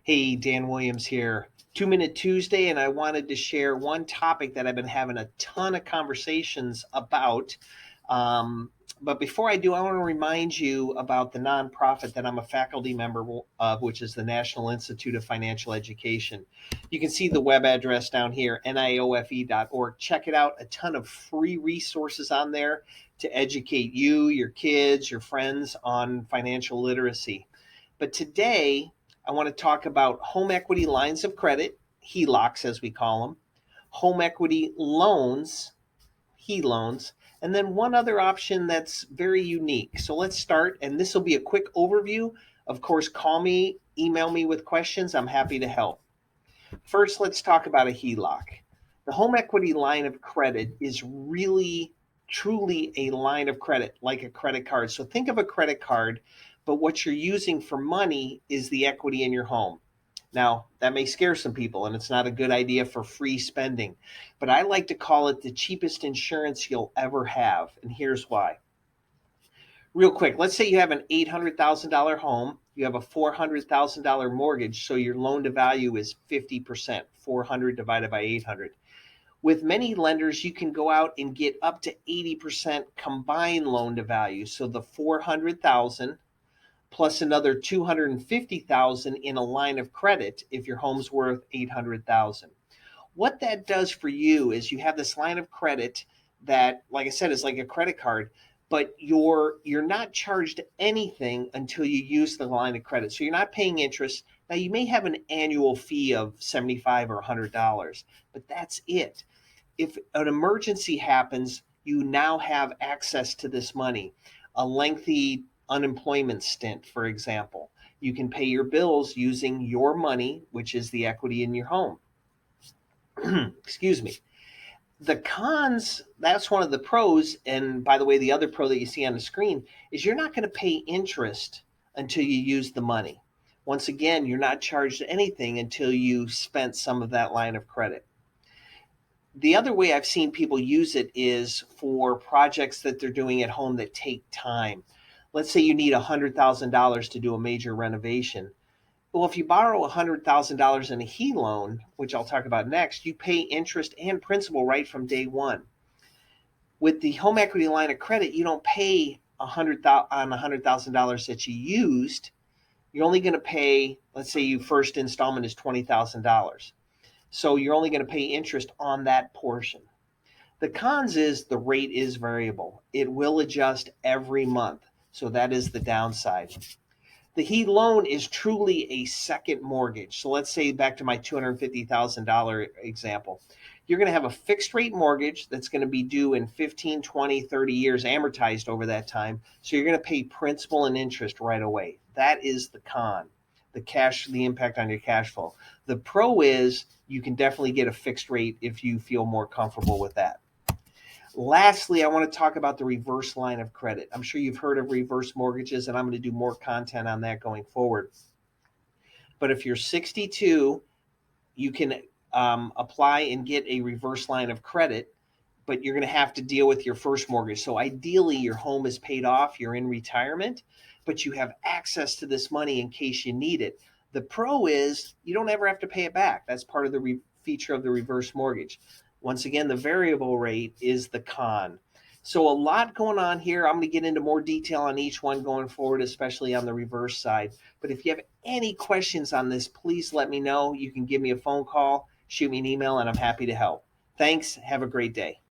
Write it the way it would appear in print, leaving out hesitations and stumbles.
Hey, Dan Williams here. 2 Minute Tuesday, and I wanted to share one topic that I've been having a ton of conversations about. Um, but before I do, I want to remind you about the nonprofit that I'm a faculty member of, which is the National Institute of Financial Education. You can see the web address down here, niofe.org. Check it out. A ton of free resources on there to educate you, your kids, your friends on financial literacy. But today, I want to talk about home equity lines of credit, HELOCs as we call them, home equity loans, HELOANs, and then one other option that's very unique. So let's start, and this will be a quick overview. Of course, call me, email me with questions. I'm happy to help. First, let's talk about a HELOC. The home equity line of credit is really, truly a line of credit, like a credit card. So think of a credit card, but what you're using for money is the equity in your home. Now, that may scare some people, and it's not a good idea for free spending, but I like to call it the cheapest insurance you'll ever have. And here's why. Real quick, let's say you have an $800,000 home, you have a $400,000 mortgage, so your loan to value is 50%, 400 divided by 800. With many lenders, you can go out and get up to 80% combined loan to value. So the 400,000 plus another 250,000 in a line of credit if your home's worth 800,000. What that does for you is you have this line of credit that, like I said, is like a credit card, but you're not charged anything until you use the line of credit. So you're not paying interest. Now you may have an annual fee of $75 or $100, but that's it. If an emergency happens, you now have access to this money. A lengthy unemployment stint, for example, you can pay your bills using your money, which is the equity in your home. Excuse me. The cons, that's one of the pros. And by the way, the other pro that you see on the screen is you're not going to pay interest until you use the money. Once again, you're not charged anything until you spent some of that line of credit. The other way I've seen people use it is for projects that they're doing at home that take time. Let's say you need $100,000 to do a major renovation. Well, if you borrow $100,000 in a HELOAN, which I'll talk about next, you pay interest and principal right from day one. With the home equity line of credit, you don't pay $100,000 that you used. You're only going to pay, let's say your first installment is $20,000. So you're only going to pay interest on that portion. The cons is the rate is variable. It will adjust every month. So that is the downside. The HELOAN is truly a second mortgage. So let's say back to my $250,000 example. You're going to have a fixed rate mortgage that's going to be due in 15, 20, 30 years, amortized over that time. So you're going to pay principal and interest right away. That is the con, the impact on your cash flow. The pro is you can definitely get a fixed rate if you feel more comfortable with that. Lastly, I want to talk about the reverse line of credit. I'm sure you've heard of reverse mortgages, and I'm going to do more content on that going forward. But if you're 62, you can apply and get a reverse line of credit, but you're going to have to deal with your first mortgage. So ideally, your home is paid off, you're in retirement, but you have access to this money in case you need it. The pro is you don't ever have to pay it back. That's part of the feature of the reverse mortgage. Once again, the variable rate is the con. So a lot going on here. I'm going to get into more detail on each one going forward, especially on the reverse side. But if you have any questions on this, please let me know. You can give me a phone call, shoot me an email, and I'm happy to help. Thanks. Have a great day.